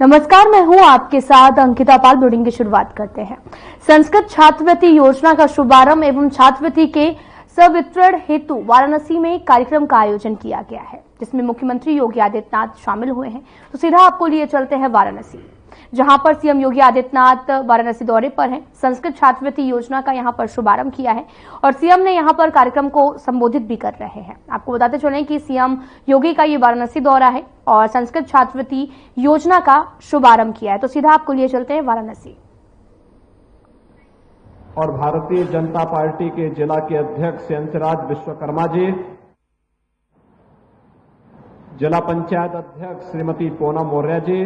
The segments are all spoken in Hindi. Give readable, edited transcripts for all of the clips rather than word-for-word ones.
नमस्कार, मैं हूं आपके साथ अंकिता पाल। ब्रीडिंग की शुरुआत करते हैं। संस्कृत छात्रवृत्ति योजना का शुभारंभ एवं छात्रवृत्ति के सवितरण हेतु वाराणसी में कार्यक्रम का आयोजन किया गया है, जिसमें मुख्यमंत्री योगी आदित्यनाथ शामिल हुए हैं। तो सीधा आपको लिए चलते हैं वाराणसी, जहां पर सीएम योगी आदित्यनाथ वाराणसी दौरे पर हैं। संस्कृत छात्रवृत्ति योजना का यहां पर शुभारंभ किया है और सीएम ने यहां पर कार्यक्रम को संबोधित भी कर रहे हैं। आपको बताते चलें कि सीएम योगी का ये वाराणसी दौरा है और संस्कृत छात्रवृत्ति योजना का शुभारंभ किया है। तो सीधा आपको लिए चलते हैं वाराणसी। और भारतीय जनता पार्टी के जिला के अध्यक्ष अंशराज विश्वकर्मा जी, जिला पंचायत अध्यक्ष श्रीमती पूनम मौर्य जी,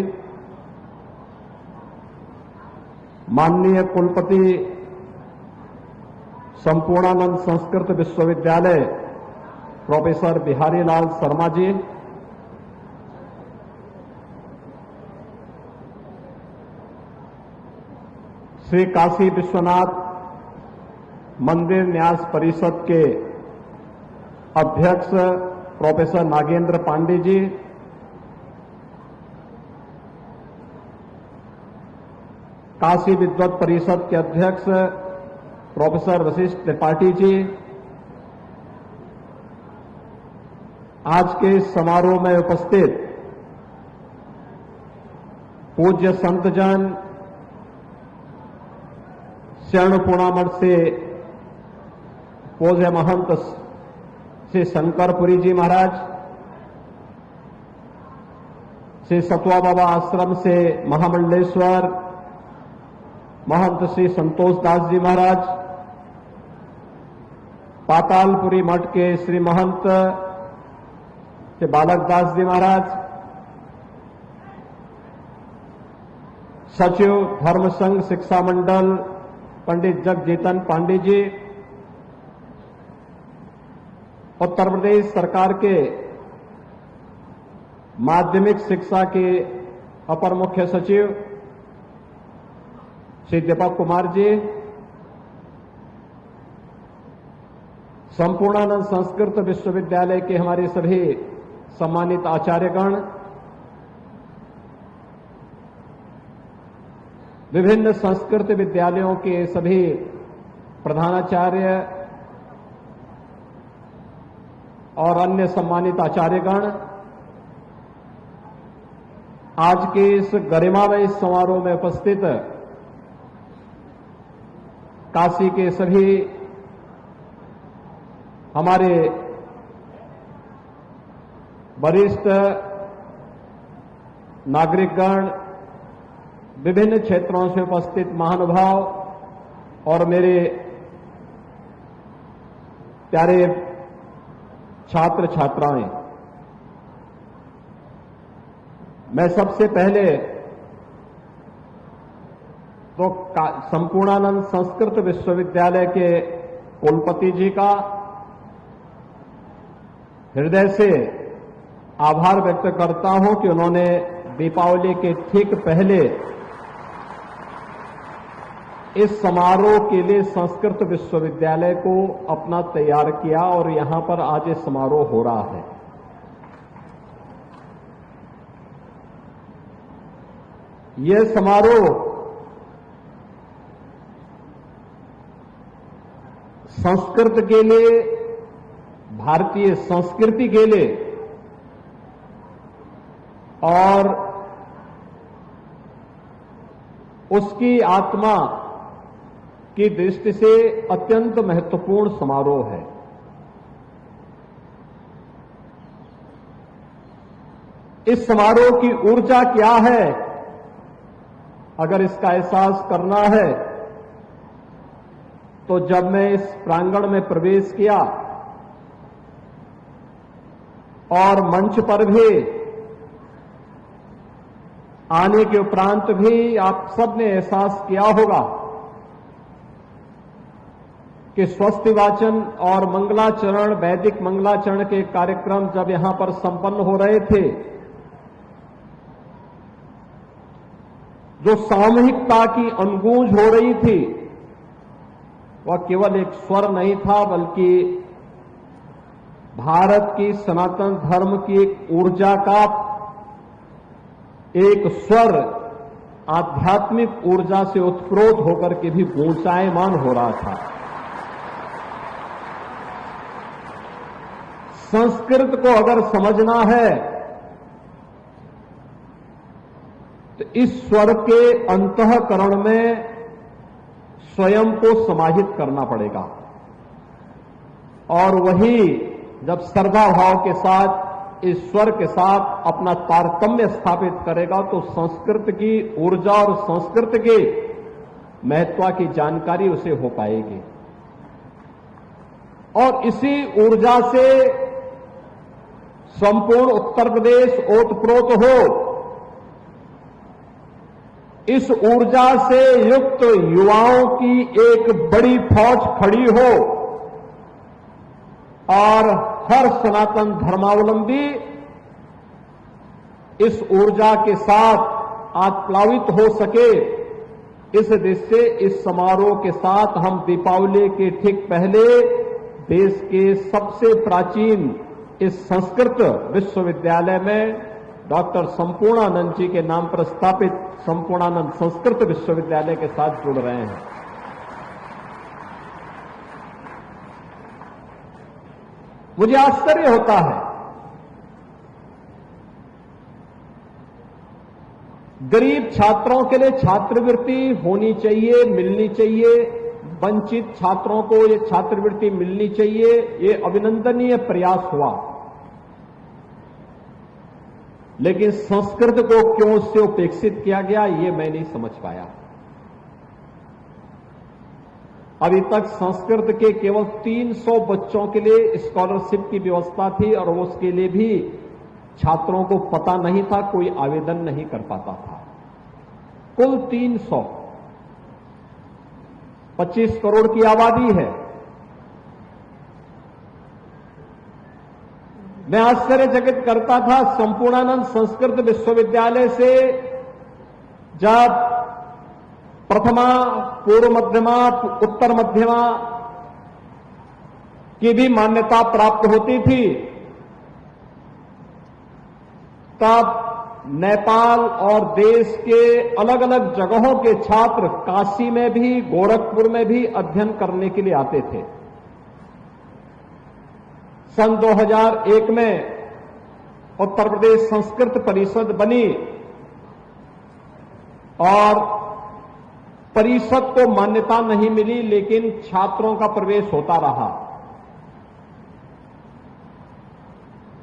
माननीय कुलपति संपूर्णानंद संस्कृत विश्वविद्यालय प्रोफेसर बिहारी लाल शर्मा जी, श्री काशी विश्वनाथ मंदिर न्यास परिषद के अध्यक्ष प्रोफेसर नागेंद्र पांडे जी, काशी विद्वत परिषद के अध्यक्ष प्रोफेसर वशिष्ठ त्रिपाठी जी, आज के इस समारोह में उपस्थित पूज्य संतजन, शरणपुणा मठ से पूज्य महंत श्री शंकरपुरी जी महाराज, श्री सतवा बाबा आश्रम से महामंडलेश्वर महंत श्री संतोष दास जी महाराज, पातालपुरी मठ के श्री महंत श्री बालक दास जी महाराज, सचिव धर्म संघ शिक्षा मंडल पंडित जगजीतन पांडे जी, उत्तर प्रदेश सरकार के माध्यमिक शिक्षा के अपर मुख्य सचिव श्री दीपक कुमार जी, संपूर्णानंद संस्कृत विश्वविद्यालय के हमारे सभी सम्मानित आचार्यगण, विभिन्न संस्कृत विद्यालयों के सभी प्रधानाचार्य और अन्य सम्मानित आचार्यगण, आज के इस गरिमामय समारोह में उपस्थित काशी के सभी हमारे वरिष्ठ नागरिकगण, विभिन्न क्षेत्रों से उपस्थित महानुभाव और मेरे प्यारे छात्र छात्राएं, मैं सबसे पहले तो संपूर्णानंद संस्कृत विश्वविद्यालय के कुलपति जी का हृदय से आभार व्यक्त करता हूं कि उन्होंने दीपावली के ठीक पहले इस समारोह के लिए संस्कृत विश्वविद्यालय को अपना तैयार किया और यहां पर आज ये समारोह हो रहा है। यह समारोह संस्कृत के लिए, भारतीय संस्कृति के लिए और उसकी आत्मा की दृष्टि से अत्यंत महत्वपूर्ण समारोह है। इस समारोह की ऊर्जा क्या है, अगर इसका एहसास करना है तो जब मैं इस प्रांगण में प्रवेश किया और मंच पर भी आने के उपरांत भी आप सबने एहसास किया होगा कि स्वस्ति वाचन और मंगलाचरण, वैदिक मंगलाचरण के कार्यक्रम जब यहां पर संपन्न हो रहे थे, जो सामूहिकता की अनुगूंज हो रही थी, वह केवल एक स्वर नहीं था, बल्कि भारत की सनातन धर्म की एक ऊर्जा का एक स्वर आध्यात्मिक ऊर्जा से उत्प्रोत होकर के भी ऊंचायमान हो रहा था। संस्कृत को अगर समझना है तो इस स्वर के अंतःकरण में स्वयं को समाहित करना पड़ेगा, और वही जब श्रद्धा भाव के साथ इस स्वर के साथ अपना तारतम्य स्थापित करेगा तो संस्कृत की ऊर्जा और संस्कृत के महत्व की जानकारी उसे हो पाएगी। और इसी ऊर्जा से संपूर्ण उत्तर प्रदेश ओतप्रोत हो, इस ऊर्जा से युक्त युवाओं की एक बड़ी फौज खड़ी हो और हर सनातन धर्मावलंबी इस ऊर्जा के साथ आप्लावित हो सके, इस दृष्टि से इस समारोह के साथ हम दीपावली के ठीक पहले देश के सबसे प्राचीन इस संस्कृत विश्वविद्यालय में डॉक्टर संपूर्णानंद जी के नाम पर स्थापित संपूर्णानंद संस्कृत विश्वविद्यालय के साथ जुड़ रहे हैं। मुझे आश्चर्य होता है, गरीब छात्रों के लिए छात्रवृत्ति होनी चाहिए, मिलनी चाहिए, वंचित छात्रों को ये छात्रवृत्ति मिलनी चाहिए, ये अभिनंदनीय प्रयास हुआ, लेकिन संस्कृत को क्यों उससे उपेक्षित किया गया ये मैं नहीं समझ पाया। अभी तक संस्कृत के केवल 300 बच्चों के लिए स्कॉलरशिप की व्यवस्था थी और उसके लिए भी छात्रों को पता नहीं था, कोई आवेदन नहीं कर पाता था। कुल 300, 25 करोड़ की आबादी है। मैं आश्चर्यचकित करता था, संपूर्णानंद संस्कृत विश्वविद्यालय से जब प्रथमा, पूर्व मध्यमा, उत्तर मध्यमा की भी मान्यता प्राप्त होती थी, तब नेपाल और देश के अलग अलग जगहों के छात्र काशी में भी, गोरखपुर में भी अध्ययन करने के लिए आते थे। सन 2001 में उत्तर प्रदेश संस्कृत परिषद बनी और परिषद को मान्यता नहीं मिली, लेकिन छात्रों का प्रवेश होता रहा।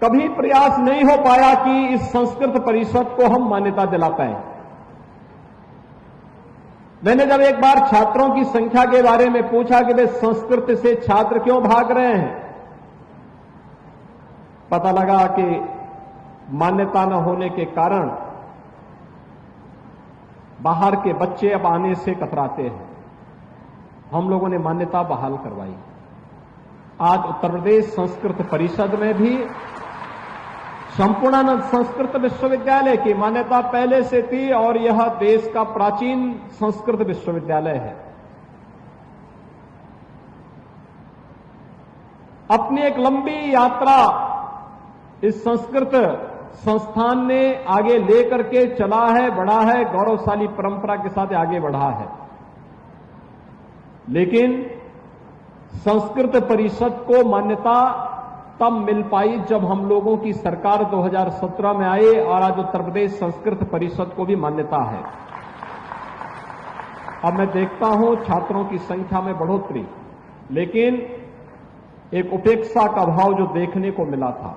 कभी प्रयास नहीं हो पाया कि इस संस्कृत परिषद को हम मान्यता दिला पाए। मैंने जब एक बार छात्रों की संख्या के बारे में पूछा कि वे संस्कृत से छात्र क्यों भाग रहे हैं, पता लगा कि मान्यता न होने के कारण बाहर के बच्चे अब आने से कतराते हैं। हम लोगों ने मान्यता बहाल करवाई। आज उत्तर प्रदेश संस्कृत परिषद में भी संपूर्णानंद संस्कृत विश्वविद्यालय की मान्यता पहले से थी और यह देश का प्राचीन संस्कृत विश्वविद्यालय है। अपनी एक लंबी यात्रा इस संस्कृत संस्थान ने आगे लेकर के चला है, बढ़ा है, गौरवशाली परंपरा के साथ आगे बढ़ा है। लेकिन संस्कृत परिषद को मान्यता तब मिल पाई जब हम लोगों की सरकार 2017 में आई और आज उत्तर प्रदेश संस्कृत परिषद को भी मान्यता है। अब मैं देखता हूं छात्रों की संख्या में बढ़ोतरी, लेकिन एक उपेक्षा का भाव जो देखने को मिला था।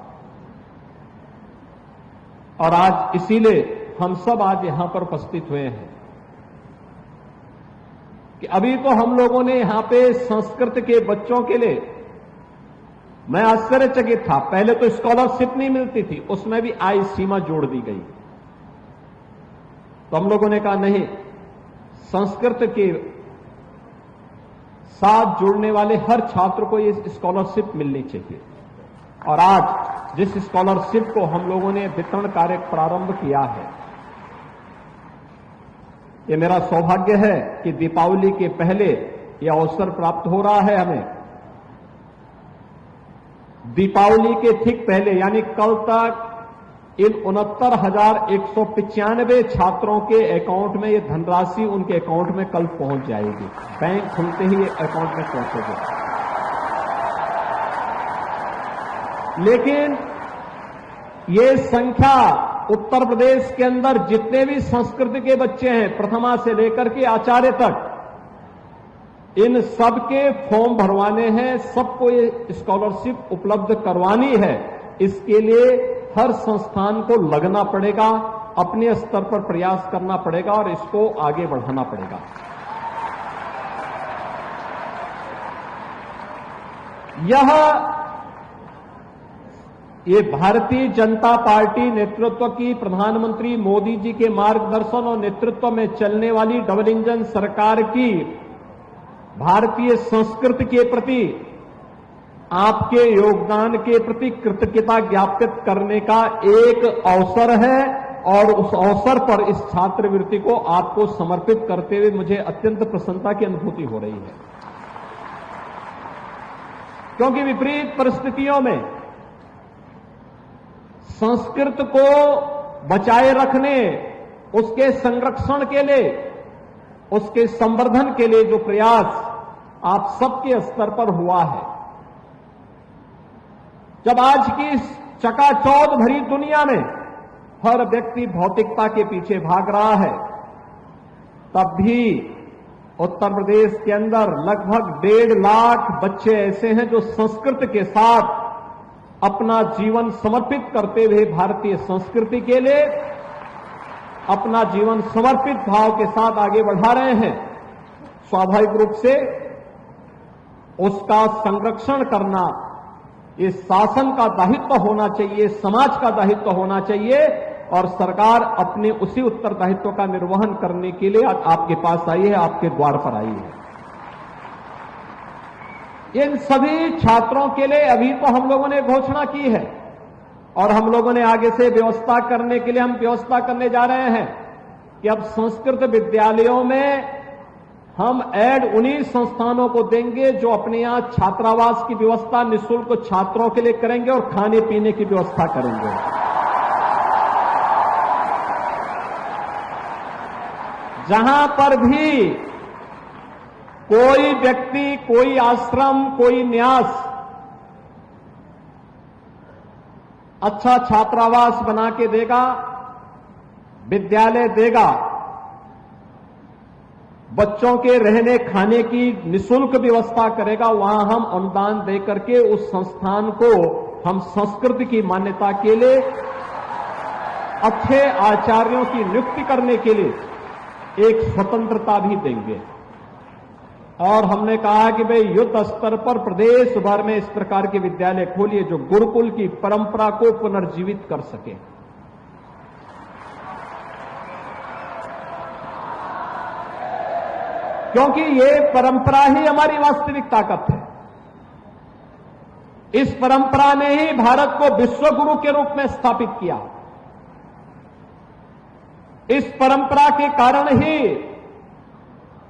और आज इसीलिए हम सब आज यहां पर उपस्थित हुए हैं कि अभी तो हम लोगों ने यहां पे संस्कृत के बच्चों के लिए, मैं आश्चर्यचकित था, पहले तो स्कॉलरशिप नहीं मिलती थी, उसमें भी आय सीमा जोड़ दी गई। तो हम लोगों ने कहा नहीं, संस्कृत के साथ जुड़ने वाले हर छात्र को ये स्कॉलरशिप मिलनी चाहिए। और आज जिस स्कॉलरशिप को हम लोगों ने वितरण कार्य प्रारंभ किया है, ये मेरा सौभाग्य है कि दीपावली के पहले यह अवसर प्राप्त हो रहा है हमें। दीपावली के ठीक पहले यानी कल तक इन 69,195 छात्रों के अकाउंट में ये धनराशि उनके अकाउंट में कल पहुंच जाएगी। बैंक खुलते ही अकाउंट में पहुंचेगी। लेकिन ये संख्या उत्तर प्रदेश के अंदर जितने भी संस्कृत के बच्चे हैं, प्रथमा से लेकर के आचार्य तक, इन सबके फॉर्म भरवाने हैं, सबको ये स्कॉलरशिप उपलब्ध करवानी है। इसके लिए हर संस्थान को लगना पड़ेगा, अपने स्तर पर प्रयास करना पड़ेगा और इसको आगे बढ़ाना पड़ेगा। ये भारतीय जनता पार्टी नेतृत्व की, प्रधानमंत्री मोदी जी के मार्गदर्शन और नेतृत्व में चलने वाली डबल इंजन सरकार की भारतीय संस्कृति के प्रति, आपके योगदान के प्रति कृतज्ञता ज्ञापित करने का एक अवसर है और उस अवसर पर इस छात्रवृत्ति को आपको समर्पित करते हुए मुझे अत्यंत प्रसन्नता की अनुभूति हो रही है। क्योंकि विपरीत परिस्थितियों में संस्कृत को बचाए रखने, उसके संरक्षण के लिए, उसके संवर्धन के लिए जो प्रयास आप सबके स्तर पर हुआ है, जब आज की चकाचौंध भरी दुनिया में हर व्यक्ति भौतिकता के पीछे भाग रहा है, तब भी उत्तर प्रदेश के अंदर लगभग 1.5 लाख बच्चे ऐसे हैं जो संस्कृत के साथ अपना जीवन समर्पित करते हुए भारतीय संस्कृति के लिए अपना जीवन समर्पित भाव के साथ आगे बढ़ा रहे हैं। स्वाभाविक रूप से उसका संरक्षण करना ये शासन का दायित्व होना चाहिए, समाज का दायित्व होना चाहिए और सरकार अपने उसी उत्तरदायित्व का निर्वहन करने के लिए आज आपके पास आई है, आपके द्वार पर आई है। इन सभी छात्रों के लिए अभी तो हम लोगों ने घोषणा की है और हम लोगों ने आगे से व्यवस्था करने के लिए हम व्यवस्था करने जा रहे हैं कि अब संस्कृत विद्यालयों में हम ऐड उन्हीं संस्थानों को देंगे जो अपने यहां छात्रावास की व्यवस्था निःशुल्क छात्रों के लिए करेंगे और खाने पीने की व्यवस्था करेंगे। जहां पर भी कोई व्यक्ति, कोई आश्रम, कोई न्यास अच्छा छात्रावास बना के देगा, विद्यालय देगा, बच्चों के रहने खाने की निःशुल्क व्यवस्था करेगा, वहां हम अनुदान दे करके उस संस्थान को हम संस्कृत की मान्यता के लिए अच्छे आचार्यों की नियुक्ति करने के लिए एक स्वतंत्रता भी देंगे। और हमने कहा कि भाई युद्ध स्तर पर प्रदेश भर में इस प्रकार के विद्यालय खोलिए जो गुरुकुल की परंपरा को पुनर्जीवित कर सके। क्योंकि ये परंपरा ही हमारी वास्तविक ताकत है। इस परंपरा ने ही भारत को विश्व गुरु के रूप में स्थापित किया। इस परंपरा के कारण ही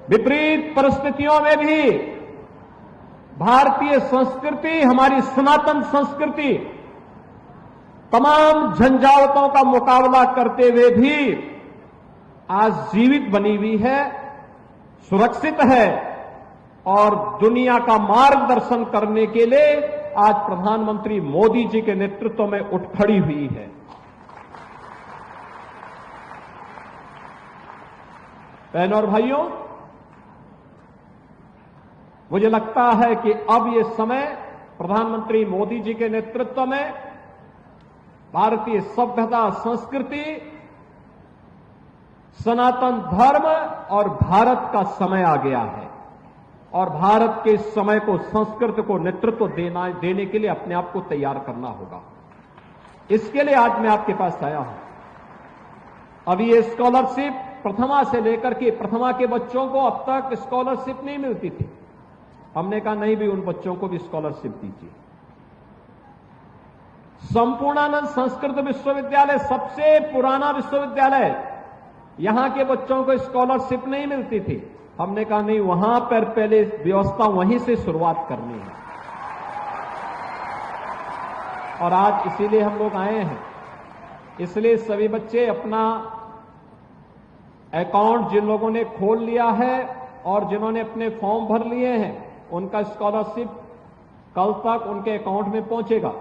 विपरीत परिस्थितियों में भी भारतीय संस्कृति, हमारी सनातन संस्कृति तमाम झंझावतों का मुकाबला करते हुए भी आज जीवित बनी हुई है, सुरक्षित है और दुनिया का मार्गदर्शन करने के लिए आज प्रधानमंत्री मोदी जी के नेतृत्व में उठ खड़ी हुई है। बहनों और भाइयों, मुझे लगता है कि अब ये समय प्रधानमंत्री मोदी जी के नेतृत्व में भारतीय सभ्यता, संस्कृति, सनातन धर्म और भारत का समय आ गया है और भारत के इस समय को, संस्कृति को नेतृत्व देने के लिए अपने आप को तैयार करना होगा। इसके लिए आज मैं आपके पास आया हूं। अभी ये स्कॉलरशिप प्रथमा से लेकर के, प्रथमा के बच्चों को अब तक स्कॉलरशिप नहीं मिलती थी। हमने कहा नहीं भी, उन बच्चों को भी स्कॉलरशिप दीजिए। संपूर्णानंद संस्कृत विश्वविद्यालय सबसे पुराना विश्वविद्यालय, यहां के बच्चों को स्कॉलरशिप नहीं मिलती थी। हमने कहा नहीं, वहां पर पहले व्यवस्था वहीं से शुरुआत करनी है और आज इसीलिए हम लोग आए हैं। इसलिए सभी बच्चे अपना अकाउंट जिन लोगों ने खोल लिया है और जिन्होंने अपने फॉर्म भर लिए हैं, उनका स्कॉलरशिप कल तक उनके अकाउंट में पहुंचेगा।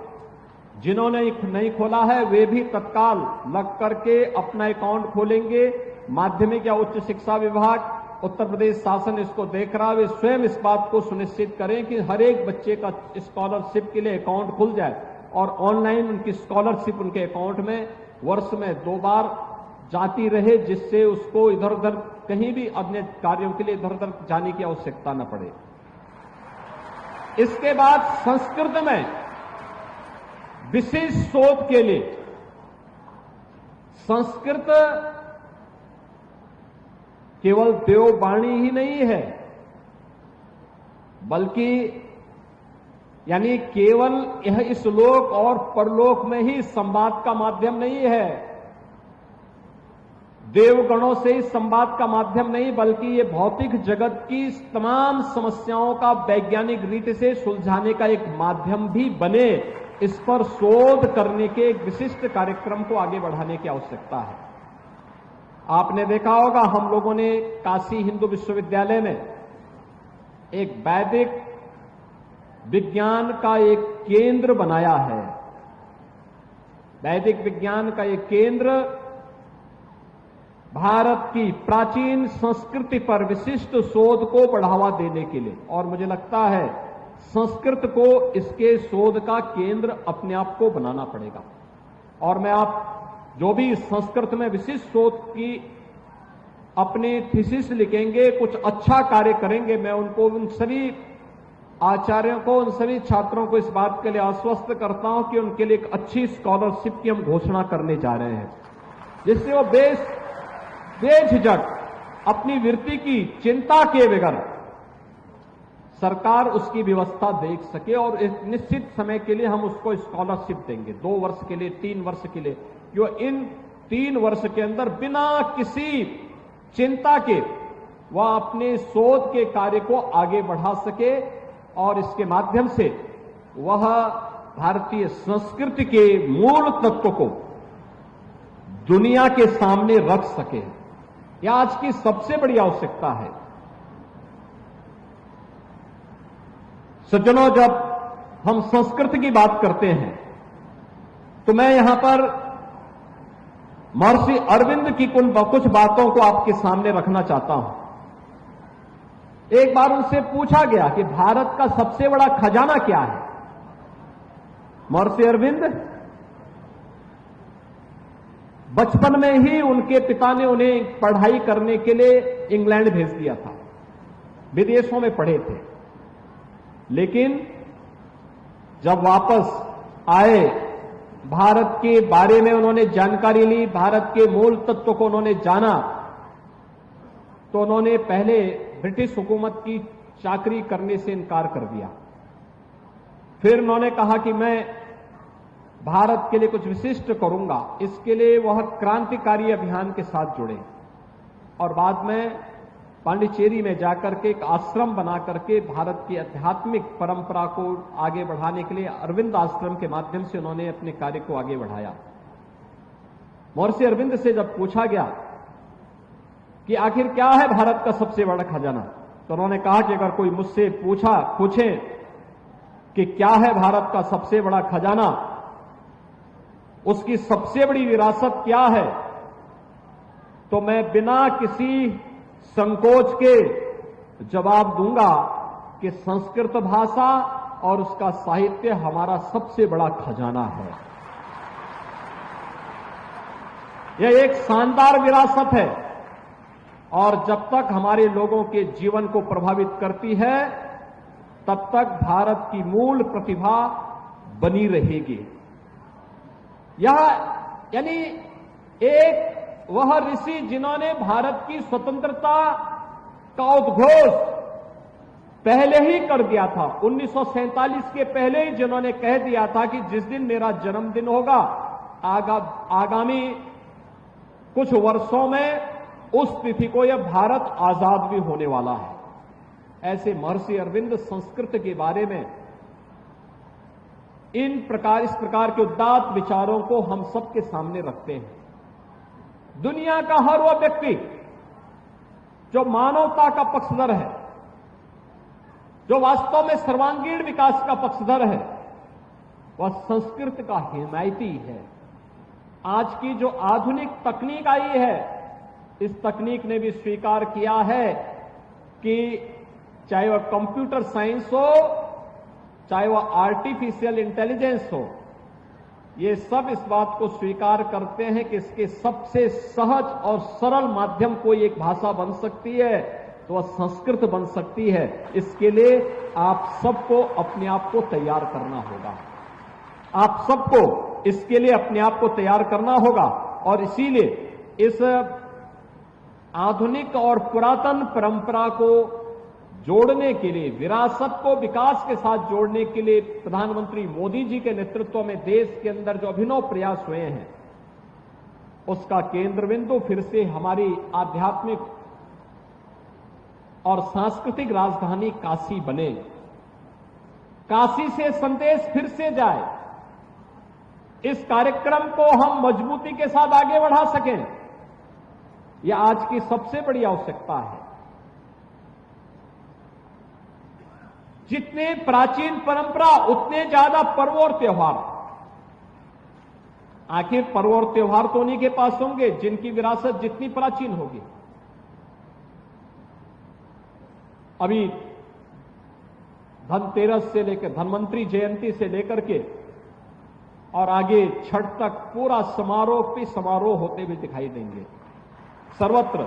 जिन्होंने नहीं खोला है वे भी तत्काल लग करके अपना अकाउंट खोलेंगे। माध्यमिक या उच्च शिक्षा विभाग, उत्तर प्रदेश शासन इसको देख रहा है। वे स्वयं इस बात को सुनिश्चित करें कि हर एक बच्चे का स्कॉलरशिप के लिए अकाउंट खुल जाए और ऑनलाइन उनकी स्कॉलरशिप उनके अकाउंट में वर्ष में 2 बार जाती रहे, जिससे उसको इधर उधर कहीं भी अन्य कार्यों के लिए इधर उधर जाने की आवश्यकता न पड़े। इसके बाद संस्कृत में विशेष शोध के लिए संस्कृत केवल देववाणी ही नहीं है, बल्कि यानी केवल यह इस लोक और परलोक में ही संवाद का माध्यम नहीं है, देवगणों से ही संवाद का माध्यम नहीं, बल्कि ये भौतिक जगत की तमाम समस्याओं का वैज्ञानिक रीति से सुलझाने का एक माध्यम भी बने, इस पर शोध करने के एक विशिष्ट कार्यक्रम को आगे बढ़ाने की आवश्यकता है। आपने देखा होगा, हम लोगों ने काशी हिंदू विश्वविद्यालय में एक वैदिक विज्ञान का एक केंद्र बनाया है। वैदिक विज्ञान का एक केंद्र भारत की प्राचीन संस्कृति पर विशिष्ट शोध को बढ़ावा देने के लिए, और मुझे लगता है संस्कृत को इसके शोध का केंद्र अपने आप को बनाना पड़ेगा। और मैं आप जो भी संस्कृत में विशिष्ट शोध की अपनी थीसिस लिखेंगे, कुछ अच्छा कार्य करेंगे, मैं उनको, उन सभी आचार्यों को, उन सभी छात्रों को इस बात के लिए आश्वस्त करता हूं कि उनके लिए एक अच्छी स्कॉलरशिप की हम घोषणा करने जा रहे हैं, जिससे वो बेझिझक अपनी वृत्ति की चिंता के बगैर सरकार उसकी व्यवस्था देख सके और एक निश्चित समय के लिए हम उसको स्कॉलरशिप देंगे, 2 वर्ष के लिए, 3 वर्ष के लिए, जो इन 3 वर्ष के अंदर बिना किसी चिंता के वह अपने शोध के कार्य को आगे बढ़ा सके और इसके माध्यम से वह भारतीय संस्कृति के मूल तत्व को दुनिया के सामने रख सके। यह आज की सबसे बड़ी आवश्यकता है। सज्जनों, जब हम संस्कृत की बात करते हैं तो मैं यहां पर महर्षि अरविंद की कुछ बातों को आपके सामने रखना चाहता हूं। एक बार उनसे पूछा गया कि भारत का सबसे बड़ा खजाना क्या है। महर्षि अरविंद बचपन में ही उनके पिता ने उन्हें पढ़ाई करने के लिए इंग्लैंड भेज दिया था, विदेशों में पढ़े थे, लेकिन जब वापस आए, भारत के बारे में उन्होंने जानकारी ली, भारत के मूल तत्व को उन्होंने जाना, तो उन्होंने पहले ब्रिटिश हुकूमत की चाकरी करने से इनकार कर दिया। फिर उन्होंने कहा कि मैं भारत के लिए कुछ विशिष्ट करूंगा, इसके लिए वह क्रांतिकारी अभियान के साथ जुड़े और बाद में पांडिचेरी में जाकर के एक आश्रम बना करके भारत की आध्यात्मिक परंपरा को आगे बढ़ाने के लिए अरविंद आश्रम के माध्यम से उन्होंने अपने कार्य को आगे बढ़ाया। महर्षि अरविंद से जब पूछा गया कि आखिर क्या है भारत का सबसे बड़ा खजाना, तो उन्होंने कहा कि अगर कोई मुझसे पूछे कि क्या है भारत का सबसे बड़ा खजाना, उसकी सबसे बड़ी विरासत क्या है, तो मैं बिना किसी संकोच के जवाब दूंगा कि संस्कृत भाषा और उसका साहित्य हमारा सबसे बड़ा खजाना है। यह एक शानदार विरासत है और जब तक हमारे लोगों के जीवन को प्रभावित करती है, तब तक भारत की मूल प्रतिभा बनी रहेगी। यह यानी एक वह ऋषि जिन्होंने भारत की स्वतंत्रता का उद्घोष पहले ही कर दिया था, 1947 के पहले ही जिन्होंने कह दिया था कि जिस दिन मेरा जन्मदिन होगा, आगामी कुछ वर्षों में उस तिथि को यह भारत आजाद भी होने वाला है। ऐसे महर्षि अरविंद संस्कृत के बारे में इस प्रकार के उदात्त विचारों को हम सबके सामने रखते हैं। दुनिया का हर वो व्यक्ति जो मानवता का पक्षधर है, जो वास्तव में सर्वांगीण विकास का पक्षधर है, वह संस्कृत का हिमायती है। आज की जो आधुनिक तकनीक आई है, इस तकनीक ने भी स्वीकार किया है कि चाहे वह कंप्यूटर साइंस हो, चाहे वह आर्टिफिशियल इंटेलिजेंस हो, ये सब इस बात को स्वीकार करते हैं कि इसके सबसे सहज और सरल माध्यम कोई एक भाषा बन सकती है तो वह संस्कृत बन सकती है। इसके लिए आप सबको अपने आप को तैयार करना होगा। आप सबको इसके लिए अपने आप को तैयार करना होगा और इसीलिए इस आधुनिक और पुरातन परंपरा को जोड़ने के लिए, विरासत को विकास के साथ जोड़ने के लिए प्रधानमंत्री मोदी जी के नेतृत्व में देश के अंदर जो अभिनव प्रयास हुए हैं, उसका केंद्र बिंदु फिर से हमारी आध्यात्मिक और सांस्कृतिक राजधानी काशी बने। काशी से संदेश फिर से जाए, इस कार्यक्रम को हम मजबूती के साथ आगे बढ़ा सकें, यह आज की सबसे बड़ी आवश्यकता है। जितने प्राचीन परंपरा उतने ज्यादा पर्व और त्योहार। आखिर पर्व और त्योहार तो उन्हीं के पास होंगे जिनकी विरासत जितनी प्राचीन होगी। अभी धनतेरस से लेकर धन्वंतरी जयंती से लेकर के और आगे छठ तक पूरा समारोह पे समारोह होते हुए दिखाई देंगे सर्वत्र।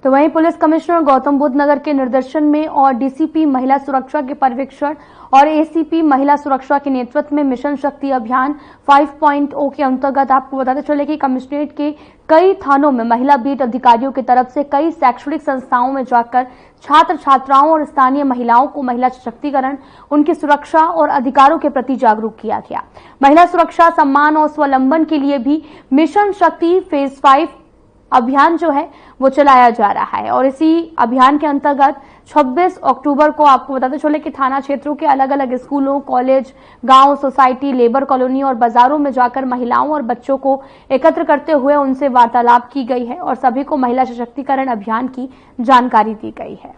तो वहीं पुलिस कमिश्नर गौतम बुद्ध नगर के निर्देशन में और डीसीपी महिला सुरक्षा के पर्यवेक्षण और एसीपी महिला सुरक्षा के नेतृत्व में मिशन शक्ति अभियान 5.0 के अंतर्गत आपको बताते चले कि कमिश्नरेट के कई थानों में महिला बीट अधिकारियों की तरफ से कई शैक्षणिक संस्थाओं में जाकर छात्र छात्राओं और स्थानीय महिलाओं को महिला सशक्तिकरण, उनकी सुरक्षा और अधिकारों के प्रति जागरूक किया गया। महिला सुरक्षा, सम्मान और स्वावलंबन के लिए भी मिशन शक्ति फेज 5 अभियान जो है वो चलाया जा रहा है और इसी अभियान के अंतर्गत 26 अक्टूबर को आपको बताते चले कि थाना क्षेत्रों के अलग अलग स्कूलों, कॉलेज, गांव, सोसाइटी, लेबर कॉलोनी और बाजारों में जाकर महिलाओं और बच्चों को एकत्र करते हुए उनसे वार्तालाप की गई है और सभी को महिला सशक्तिकरण अभियान की जानकारी दी गई है।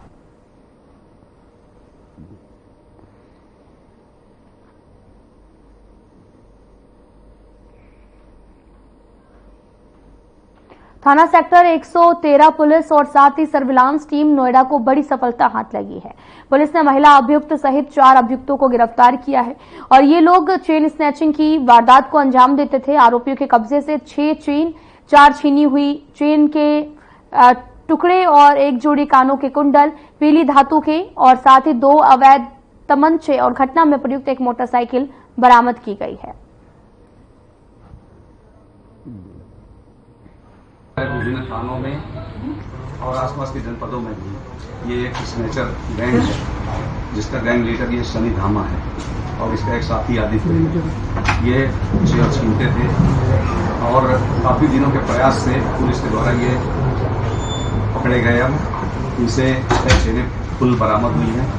थाना सेक्टर 113 पुलिस और साथ ही सर्विलांस टीम नोएडा को बड़ी सफलता हाथ लगी है। पुलिस ने महिला अभियुक्त सहित 4 अभियुक्तों को गिरफ्तार किया है और ये लोग चेन स्नैचिंग की वारदात को अंजाम देते थे। आरोपियों के कब्जे से 6 चेन, 4 छीनी हुई चेन के टुकड़े और 1 जोड़ी कानों के कुंडल, पीली धातु के और साथ ही 2 अवैध तमंचे और घटना में प्रयुक्त एक मोटरसाइकिल बरामद की गई है। विभिन्न थानों में और आसपास के जनपदों में भी ये एक स्नेचर गैंग है जिसका गैंग लीडर ये शनि धामा है और इसका एक साथी आदित्य है। ये चेयर छीनते थे और काफी दिनों के प्रयास से पुलिस के द्वारा ये पकड़े गए। अब इनसे 6 चेनें फुल बरामद हुई हैं,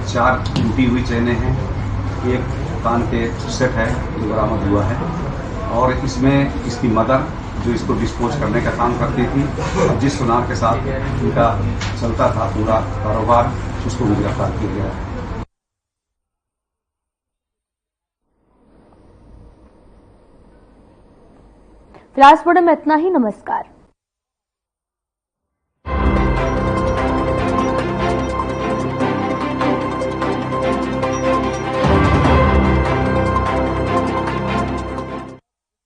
4 टूटी हुई चेनें हैं, 1 कान के सेट है जो बरामद हुआ है और इसमें इसकी मदर जो इसको डिस्पोज करने का काम करती थी, जिस सुनार के साथ इनका चलता था पूरा कारोबार, उसको भी गिरफ्तार किया गया है। फिलहाल में इतना ही। नमस्कार।